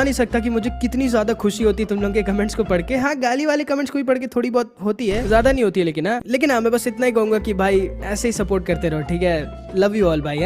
नहीं सकता कि मुझे कितनी ज्यादा खुशी होती तुम लोगों के कमेंट्स को पढ़ के। हाँ, गाली वाले कमेंट्स को भी पढ़ के थोड़ी बहुत होती है, ज्यादा नहीं होती है लेकिन। हाँ, मैं बस इतना ही कहूंगा कि भाई ऐसे ही सपोर्ट करते रहो, ठीक है। लव यू ऑल भाई।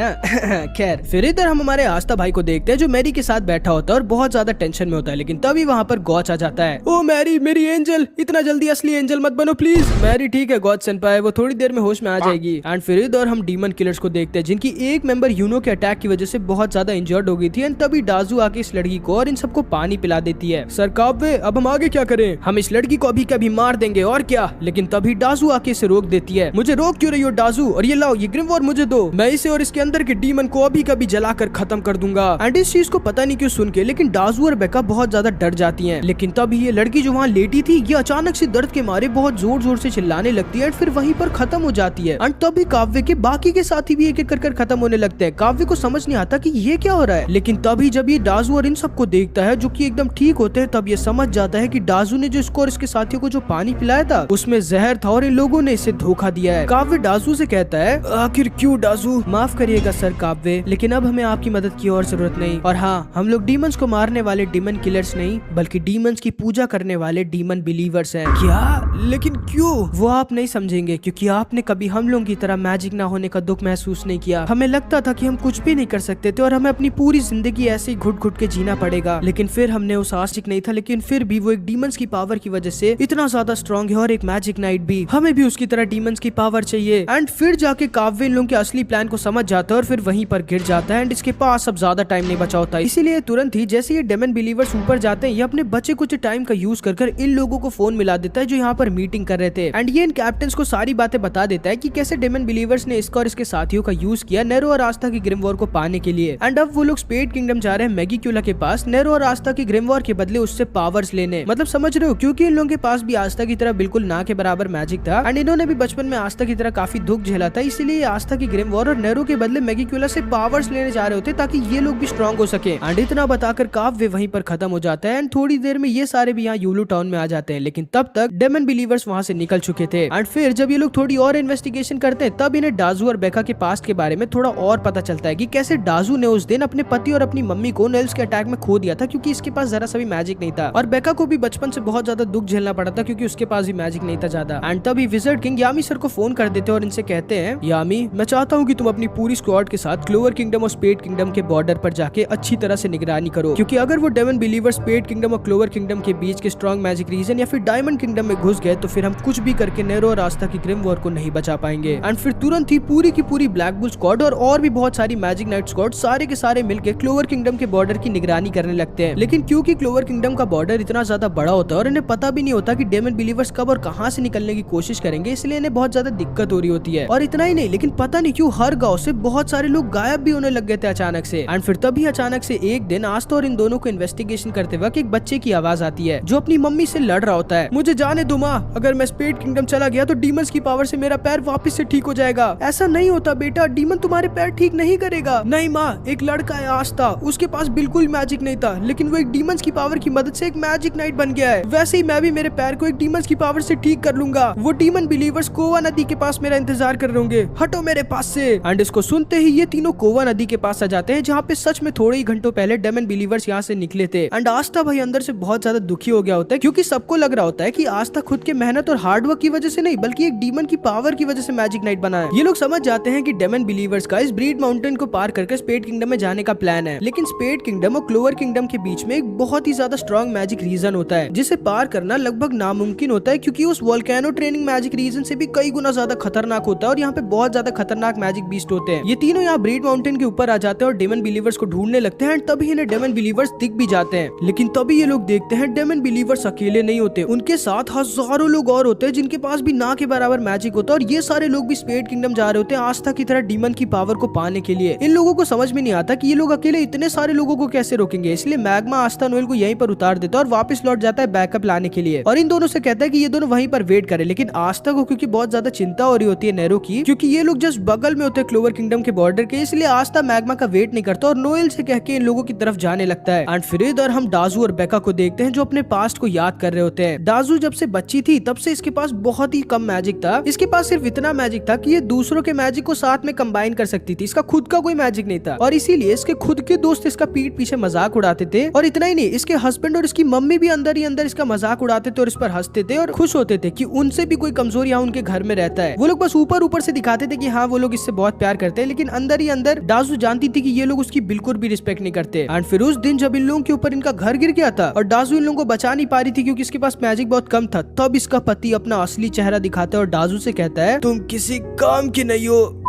खैर, फिर इधर हम हमारे आस्था भाई को देखते हैं जो मैरी के साथ बैठा होता है और बहुत ज्यादा टेंशन में होता है। लेकिन तभी वहाँ पर गॉच आ जाता है। ओ मैरी, मेरी एंजल, इतना जल्दी असली एंजल मत बनो प्लीज। मैरी ठीक है गॉच सेनपाई, वो थोड़ी देर में होश में आ जाएगी। एंड फिर इधर हम डीमन किलर्स को देखते हैं जिनकी एक मेंबर यूनो के अटैक की वजह से बहुत ज्यादा इंजर्ड हो गई थी। एंड तभी डाजू आके इस लड़की को और इन सबको पानी पिला देती है। सर काव्य, अब हम आगे क्या करें? हम इस लड़की को अभी कभी मार देंगे और क्या। लेकिन तभी डाजू आके इसे रोक देती है। मुझे रोक क्यों रही हो डाजू? और ये लाओ, ये ग्रिमवॉर मुझे दो, मैं इसे और इसके अंदर के डीमन को अभी कभी जलाकर खत्म कर दूंगा। एंड इस चीज को पता नहीं क्यों सुन के लेकिन डाजू और बेका बहुत ज्यादा डर जाती हैं। लेकिन तभी ये लड़की जो वहाँ लेटी थी ये अचानक से दर्द के मारे बहुत जोर जोर से चिल्लाने लगती है। एंड फिर वहीं पर खत्म हो जाती है। एंड तभी काव्य के बाकी के साथी भी एक एक कर खत्म होने लगते हैं। काव्य को समझ नहीं आता कि ये क्या हो रहा है। लेकिन तभी जब ये डाजू और इन सबको देखता है जो कि एकदम ठीक होते हैं, तब ये समझ जाता है कि डाजू ने जो इसको और इसके साथियों को जो पानी पिलाया था उसमें जहर था और इन लोगों ने इसे धोखा दिया है। काव्य डाजू से कहता है, आखिर क्यों डाजू? माफ करिएगा सर काव्य, लेकिन अब हमें आपकी मदद की और जरूरत नहीं। और हाँ, हम लोग डीमंस को मारने वाले डीमन किलर्स नहीं बल्कि डीमंस की पूजा करने वाले डीमन बिलीवर्स हैं। क्या? लेकिन क्यों? वो आप नहीं समझेंगे क्योंकि आपने कभी हम लोगों की तरह मैजिक ना होने का दुख महसूस नहीं किया। हमें लगता था कि हम कुछ भी नहीं कर सकते थे और हमें अपनी पूरी जिंदगी ऐसे ही घुट घुट के जीना पड़ेगा। लेकिन फिर हमने उस आशिक नहीं था, लेकिन फिर भी वो एक डीमंस की पावर की वजह से इतना ज्यादा स्ट्रॉन्ग है और एक मैजिक नाइट भी। हमें भी उसकी तरह डीमंस की पावर चाहिए। एंड फिर जाके काव्य इन लोगों के असली प्लान को समझ जाता है और फिर वहीं पर गिर जाता है। एंड इसके पास अब ज्यादा टाइम नहीं बचा होता, इसीलिए तुरंत ही जैसे ये डेमन बिलीवर्स ऊपर जाते हैं ये अपने बचे कुछ टाइम का यूज कर इन लोगों को फोन मिला देता है जो यहाँ पर मीटिंग कर रहे थे। एंड ये इन कैप्टन्स को सारी बातें बता देता है कि कैसे डेमन बिलीवर्स ने इसका और इसके साथियों का यूज किया नेरो और आस्था की ग्रिमवॉर को पाने के लिए। एंड अब वो लोग स्पेड किंगडम जा रहे हैं मैगीक्यूला के पास नेरो और आस्था की ग्रिमवॉर के बदले उससे पावर्स लेने। मतलब समझ रहे हो, क्योंकि इन लोगों के पास भी आस्था की तरह बिल्कुल ना के बराबर मैजिक था। एंड इन्होंने भी बचपन में आस्था की तरह काफी दुख झेला था, इसलिए आस्था की ग्रिमवॉर और नेरो के बदले मैगीक्यूला से पावर्स लेने जा रहे होते ताकि ये लोग भी स्ट्रॉन्ग हो सके। एंड इतना बताकर काव्य वहीं पर खत्म हो जाता है। एंड थोड़ी देर में ये सारे भी यहाँ यूलू टाउन में आ जाते हैं। लेकिन तब तक डेमन बिलीवर्स वहाँ से निकल चुके थे। एंड फिर जब ये लोग थोड़ी और इन्वेस्टिगेशन करते हैं तब इन्हें डाजू और बेका के पास्ट के बारे में थोड़ा और पता चलता है कि कैसे डाजू ने उस दिन अपने पति और अपनी मम्मी को नेल्स के अटैक में खो दिया था क्योंकि इसके पास जरा सा भी मैजिक नहीं था। और बेका को भी बचपन से बहुत ज्यादा दुख झेलना पड़ा था क्योंकि उसके पास भी मैजिक नहीं था ज्यादा। एंड तभी विज़र्ड किंग यामी सर को फोन कर देते और इनसे कहते हैं, यामी मैं चाहता हूँ कि तुम अपनी पूरी स्क्वाड के साथ क्लोवर किंगडम और स्पेड किंगडम के बॉर्डर पर जाके अच्छी तरह से निगरानी करो, क्योंकि अगर वो डेमन बिलीवर स्पेड किंगडम और क्लोवर किंगडम के बीच के स्ट्रॉन्ग मैजिक रीजन या फिर डायमंड किंगडम में घुस गए तो फिर हम कुछ भी करके नेरो और आस्था की ग्रिमवॉर को नहीं बचा पाएंगे। एंड फिर तुरंत ही पूरी की पूरी ब्लैक बुल स्क्वाड और भी बहुत सारी मैजिक नाइट स्क्वाड सारे के सारे मिलकर क्लोवर किंगडम के बॉर्डर की निगरानी करने लगते हैं। लेकिन क्योंकि क्लोवर किंगडम का बॉर्डर इतना ज्यादा बड़ा होता है और इन्हें पता भी नहीं होता कि डेमन बिलीवर्स कब और कहां से निकलने की कोशिश करेंगे, इसलिए इन्हें बहुत ज्यादा दिक्कत हो रही होती है। और इतना ही नहीं, लेकिन पता नहीं क्यों हर गांव से बहुत सारे लोग गायब भी होने लग गए थे अचानक से। एंड फिर तभी अचानक से एक दिन आस्था और इन दोनों को इन्वेस्टिगेशन करते वक्त एक बच्चे की आवाज आती है जो अपनी मम्मी से लड़ रहा होता है, मुझे जाने दो माँ, अगर मैं स्पेड किंगडम चला गया तो डीमंस की पावर से मेरा पैर वापस से ठीक हो जाएगा। ऐसा नहीं होता बेटा, डीमन तुम्हारे पैर ठीक नहीं करेगा। नहीं माँ, एक लड़का है आस्था, उसके पास बिल्कुल मैजिक नहीं था, लेकिन वो एक डीमंस की पावर की मदद से एक मैजिक नाइट बन गया है। वैसे ही मैं भी मेरे पैर को एक डीमंस की पावर से ठीक कर लूंगा। वो डीमन बिलीवर्स कोवा नदी के पास मेरा इंतजार कर रहे होंगे, हटो मेरे पास से। एंड इसको सुनते ही ये तीनों कोवा नदी के पास आ जाते हैं जहाँ पे सच में थोड़े ही घंटों पहले डेमन बिलीवर्स यहाँ से निकले थे। एंड आस्था भाई अंदर से बहुत ज्यादा दुखी हो गया होता है क्योंकि सबको लग रहा होता है कि आस्था खुद के मेहनत और हार्डवर्क की वजह से नहीं बल्कि एक डीमन की पावर की वजह से मैजिक नाइट बना है। ये लोग समझ जाते हैं कि डेमन बिलीवर्स का इस ब्रीड माउंटेन को पार करके स्पेड किंगडम में जाने का प्लान है, लेकिन स्पेड किंगडम और क्लोवर किंगडम के बीच में एक बहुत ही ज्यादा स्ट्रॉन्ग मैजिक रीजन होता है जिसे पार करना लगभग नामुमकिन होता है क्योंकि उस वोल्केनो ट्रेनिंग मैजिक रीजन से भी कई गुना ज्यादा खतरनाक होता है और यहाँ पे बहुत ज्यादा खतरनाक मैजिक बीस्ट होते हैं। ये तीनों यहाँ ब्रीड माउंटेन के ऊपर आ जाते हैं और डेमन बिलीवर्स को ढूंढने लगते हैं। तभी इन्हें डेमन बिलीवर्स दिख भी जाते हैं, लेकिन तभी ये लोग देखते हैं डेमन बिलीवर्स अकेले नहीं होते, उनके साथ हजारों लोग और होते हैं जिनके पास भी ना के बराबर मैजिक होता है और ये सारे लोग भी स्पेड किंगडम जा रहे होते हैं आस्था की तरह डीमन की पावर को पाने के लिए। इन लोगों को समझ में नहीं आता कि ये लोग अकेले इतने सारे लोगों को कैसे रोकेंगे, इसलिए मैग्मा आस्था नोएल को यहीं पर उतार देता है और वापस लौट जाता है बैकअप लाने के लिए और इन दोनों से कहता है कि ये दोनों वहीं पर वेट करें। लेकिन आस्था को क्योंकि बहुत ज्यादा चिंता हो रही होती है नेरो की, क्योंकि ये लोग जस्ट बगल में होते हैं क्लोवर किंगडम के बॉर्डर के, इसलिए आस्था मैग्मा का वेट नहीं करता और नोएल से कह के इन लोगों की तरफ जाने लगता है। एंड फिर इधर हम दाजू और बेका को देखते हैं जो अपने पास्ट को याद कर रहे होते हैं। दाजू जब से बच्ची थी तब से इसके पास बहुत ही कम मैजिक था। इसके पास सिर्फ इतना मैजिक था कि ये दूसरों के मैजिक को साथ में कंबाइन कर सकती थी। इसका खुद का कोई मैजिक नहीं था और इसीलिए इसके खुद के दोस्त इसका पीठ पीछे मजाक उड़ाते थे। और इतना ही नहीं, इसके हस्बैंड और इसकी मम्मी भी अंदर ही अंदर इसका मजाक उड़ाते थे और इस पर हंसते थे और खुश होते थे कि उनसे भी कोई कमजोर यहाँ उनके घर में रहता है। वो लोग बस ऊपर ऊपर से दिखाते थे कि हाँ वो लोग इससे बहुत प्यार करते हैं, लेकिन अंदर ही अंदर दाजू जानती थी कि ये लोग उसकी बिल्कुल भी रिस्पेक्ट नहीं करते। एंड फिर उस दिन जब इन लोगों के ऊपर इनका घर गिर गया था और दाजू इन लोगों को बचा नहीं पा रही थी क्योंकि इसके पास मैजिक बहुत कम था, तब इसका पति अपना असली चेहरा दिखाता है और दाजू से कहता है तुम किसी काम की नहीं हो।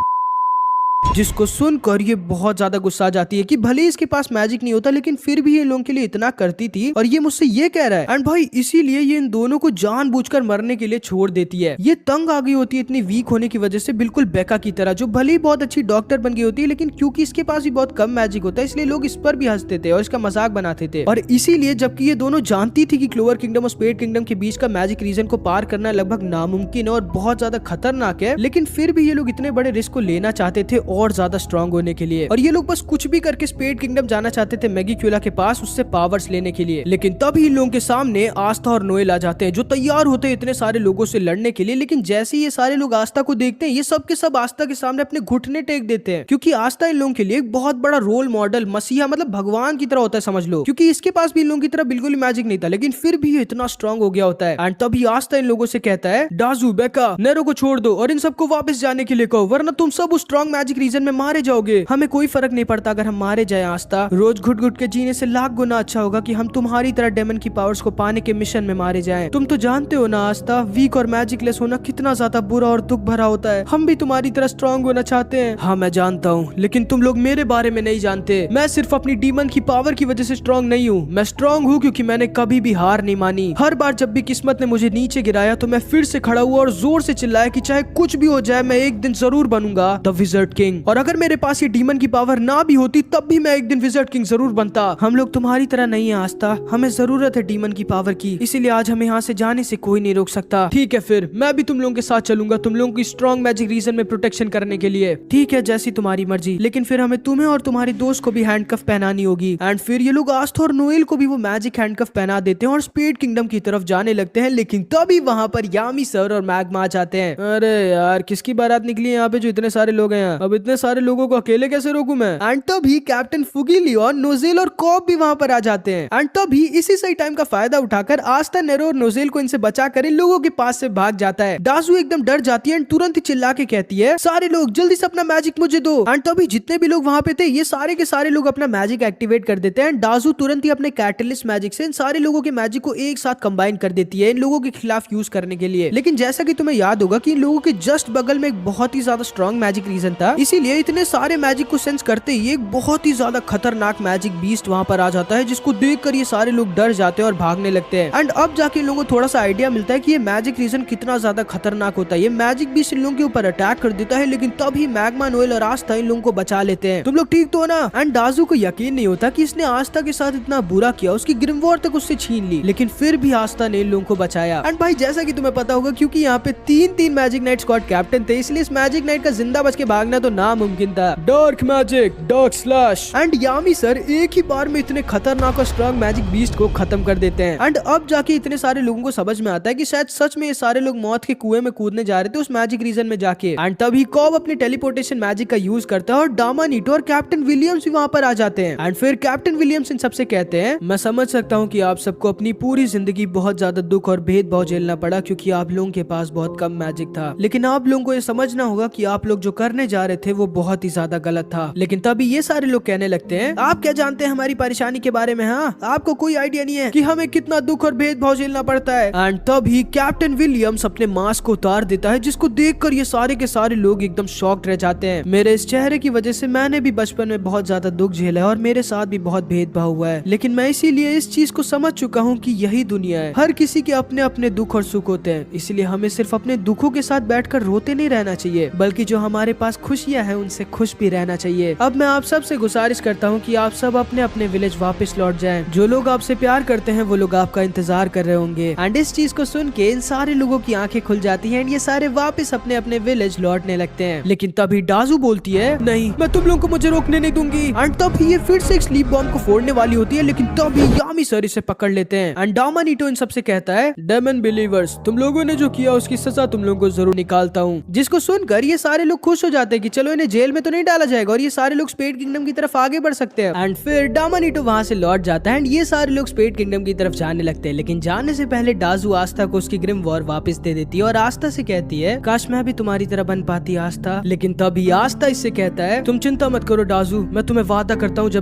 जिसको सुनकर ये बहुत ज्यादा गुस्सा आ जाती है कि भले इसके पास मैजिक नहीं होता लेकिन फिर भी ये लोगों के लिए इतना करती थी और ये मुझसे ये कह रहा है। एंड भाई इसीलिए ये इन दोनों को जानबूझकर मरने के लिए छोड़ देती है। ये तंग आ गई होती है इतनी वीक होने की वजह से, बिल्कुल बेका की तरह, जो भले ही बहुत अच्छी डॉक्टर बन गई होती है लेकिन क्योंकि इसके पास भी बहुत कम मैजिक होता है इसलिए लोग इस पर भी हंसते थे और इसका मजाक बनाते थे। और इसीलिए जबकि ये दोनों जानती थी कि क्लोवर किंगडम और स्पेड किंगडम के बीच का मैजिक रीजन को पार करना लगभग नामुमकिन है और बहुत ज्यादा खतरनाक है, लेकिन फिर भी ये लोग इतने बड़े रिस्क को लेना चाहते थे और ज्यादा स्ट्रॉन्ग होने के लिए। और ये लोग बस कुछ भी करके स्पेड किंगडम जाना चाहते थे मैगीक्यूला के पास उससे पावर्स लेने के लिए। लेकिन तभी इन लोगों के सामने आस्था और नोएल आ जाते हैं जो तैयार होते हैं इतने सारे लोगों से लड़ने के लिए। लेकिन जैसे ही ये सारे लोग आस्था को देखते हैं ये सब के सब आस्था के सामने अपने घुटने टेक देते हैं, क्योंकि आस्था इन लोगों के लिए एक बहुत बड़ा रोल मॉडल, मसीहा मतलब भगवान की तरह होता है समझ लो, क्योंकि इसके पास भी इन लोगों की तरह बिल्कुल मैजिक नहीं था लेकिन फिर भी ये इतना स्ट्रॉन्ग हो गया होता है। एंड तभी आस्था इन लोगों से कहता है दाजू, बेका, नेरो को छोड़ दो और इन सबको वापस जाने के लिए कहो, वरना तुम सब उस स्ट्रॉन्ग मैजिक रीजन में मारे जाओगे। हमें कोई फर्क नहीं पड़ता अगर हम मारे जाए आस्था, रोज घुट घुट के जीने से लाख गुना अच्छा होगा कि हम तुम्हारी तरह डेमन की पावर्स को पाने के मिशन में मारे जाएं। तुम तो जानते हो ना आस्था, वीक और मैजिकलेस होना कितना ज्यादा बुरा और दुख भरा होता है। हम भी तुम्हारी तरह स्ट्रॉन्ग होना चाहते हैं। हाँ मैं जानता हूँ, लेकिन तुम लोग मेरे बारे में नहीं जानते। मैं सिर्फ अपनी डीमन की पावर की वजह से स्ट्रॉन्ग नहीं हूँ, मैं स्ट्रॉन्ग हूँ क्योंकि मैंने कभी भी हार नहीं मानी। हर बार जब भी किस्मत ने मुझे नीचे गिराया तो मैं फिर से खड़ा हुआ और जोर से चिल्लाया कि चाहे कुछ भी हो जाए मैं एक दिन जरूर बनूंगा द विजर्ड किंग। और अगर मेरे पास ये डीमन की पावर ना भी होती तब भी मैं एक दिन विजर्ड किंग जरूर बनता। हम लोग तुम्हारी तरह नहीं है आस्था, हमें जरूरत है डीमन की पावर की, इसीलिए आज हमें यहाँ से जाने से कोई नहीं रोक सकता। ठीक है फिर मैं भी तुम लोगों के साथ चलूंगा, तुम लोगों की स्ट्रॉन्ग मैजिक रीजन में प्रोटेक्शन करने के लिए। ठीक है जैसी तुम्हारी मर्जी, लेकिन फिर हमें तुम्हें और तुम्हारे दोस्त को भी हैंडकफ पहनानी होगी। एंड फिर ये लोग आस्था और नोएल को भी वो मैजिक हैंडकफ पहना देते हैं और स्पेड किंगडम की तरफ जाने लगते हैं। लेकिन तभी वहाँ पर यामी सर और मैग्मा आ जाते हैं। अरे यार किसकी बारात निकली है यहाँ पे जो इतने सारे लोग हैं यहाँ, अब इतने सारे लोगों को अकेले कैसे रोकूं मैं। एंड तभी कैप्टन फुगी, लियोन, नोजेल और कॉब भी वहाँ पर आ जाते हैं। एंड तभी इसी सही टाइम का फायदा उठाकर आस्था, नेरो और नोजेल को इनसे बचाकर इन लोगों के पास से भाग जाता है। दाजू एकदम डर जाती है एंड तुरंत ही चिल्ला के कहती है सारे लोग जल्दी से अपना मैजिक मुझे दो। एंड तभी जितने भी लोग वहाँ पे थे ये सारे के सारे लोग अपना मैजिक एक्टिवेट कर देते हैं। दाजू तुरंत ही अपने कैटलिस्ट मैजिक से इन सारे लोगों के मैजिक को एक साथ कंबाइन कर देती है इन लोगों के खिलाफ यूज करने के लिए। लेकिन जैसा कि तुम्हें याद होगा कि इन लोगों के जस्ट बगल में एक बहुत ही ज्यादा स्ट्रॉन्ग मैजिक रीजन था, इसीलिए इतने सारे मैजिक को सेंस करते ही एक बहुत ही ज्यादा खतरनाक मैजिक बीस्ट वहाँ पर आ जाता है जिसको देखकर ये सारे लोग डर जाते हैं और भागने लगते हैं। एंड अब जाके इन लोगों को थोड़ा सा आइडिया मिलता है कि ये मैजिक रीजन कितना ज्यादा खतरनाक होता है। ये मैजिक बीस्ट इन लोगों के ऊपर अटैक कर देता है, लेकिन तभी मैग्मा, नोएल और आस्था इन लोगों को बचा लेते हैं। तुम लोग ठीक तो हो ना। एंड दाजू को यकीन नहीं होता कि इसने आस्था के साथ इतना बुरा किया, उसकी ग्रिमवॉर तक उससे छीन ली, लेकिन फिर भी आस्था ने इन लोगों को बचाया। एंड भाई जैसा कि तुम्हें पता होगा क्योंकि यहाँ पे तीन मैजिक नाइट स्क्वाड कैप्टन थे, इसलिए इस मैजिक नाइट का जिंदा बच के भागना तो नामुमकिन था। Dark magic, dark slash. And Yami sir एक ही बार में इतने खतरनाक और स्ट्रॉन्ग मैजिक बीस्ट को खत्म कर देते हैं। एंड अब जाके इतने सारे लोगों को समझ में आता है कि शायद सच में ये सारे लोग मौत के कुएं में कूदने जा रहे थे उस मैजिक रीजन में जाके। एंड तभी कॉब अपने टेलीपोर्टेशन मैजिक का यूज करता है और डामानीटो और कैप्टन विलियम्स भी वहाँ पर आ जाते हैं। एंड फिर कैप्टन विलियम्स इन सबसे कहते हैं मैं समझ सकता हूँ कि आप सबको अपनी पूरी जिंदगी बहुत ज्यादा दुख और भेदभाव झेलना पड़ा क्योंकि आप लोगों के पास बहुत कम मैजिक था, लेकिन आप लोगों को ये समझना होगा कि आप लोग जो करने जा रहे थे वो बहुत ही ज्यादा गलत था। लेकिन तभी ये सारे लोग कहने लगते हैं आप क्या जानते हैं हमारी परेशानी के बारे में, हाँ आपको कोई आइडिया नहीं है कि हमें कितना दुख और भेदभाव झेलना पड़ता है। एंड तभी कैप्टन विलियम्स अपने मास्क को उतार देता है जिसको देखकर ये सारे के सारे लोग एकदम शॉक्ड रह जाते हैं। मेरे इस चेहरे की वजह से मैंने भी बचपन में बहुत ज्यादा दुख झेला है और मेरे साथ भी बहुत भेदभाव हुआ है, लेकिन मैं इसीलिए इस चीज को समझ चुका हूँ कि यही दुनिया है, हर किसी के अपने अपने दुख और सुख होते हैं, इसलिए हमें सिर्फ अपने दुखों के साथ बैठकर रोते नहीं रहना चाहिए, बल्कि जो हमारे पास खुशियाँ दुनिया है उनसे खुश भी रहना चाहिए। अब मैं आप सबसे गुजारिश करता हूँ कि आप सब अपने अपने विलेज वापस लौट जाएं। जो लोग आपसे प्यार करते हैं वो लोग आपका इंतजार कर रहे होंगे। एंड इस चीज को सुन के इन सारे लोगों की आंखें खुल जाती हैं एंड ये सारे वापस अपने अपने विलेज लौटने लगते हैं। लेकिन तभी डाजू बोलती है, नहीं मैं तुम लोगों को मुझे रोकने नहीं दूंगी। एंड तभी ये फिर से एक स्लीप बॉम्ब को फोड़ने वाली होती है, लेकिन तभी यामी सर इसे पकड़ लेते हैं। एंड डामानीटो इन सबसे कहता है, डेमन बिलीवर्स, तुम लोगों ने जो किया उसकी सजा तुम लोगों को जरूर निकालता हूँ। जिसको सुनकर ये सारे लोग खुश हो जाते हैं कि चलो इन्हें जेल में तो नहीं डाला जाएगा और ये सारे लोग स्पेड किंगडम की तरफ आगे बढ़ सकते हैं। एंड फिर डामानीटो वहां से लौट जाता है एंड ये सारे लोग स्पेड किंगडम की तरफ जाने लगते हैं। लेकिन जाने से पहले डाजू आस्था को उसकी ग्रिम वॉर वापस दे देती है और आस्था से कहती है, काश मैं भी तुम्हारी तरह बन पाती आस्था। लेकिन तभी आस्था इससे कहता है, तुम चिंता मत करो डाजू, मैं तुम्हें वादा करता हूँ जब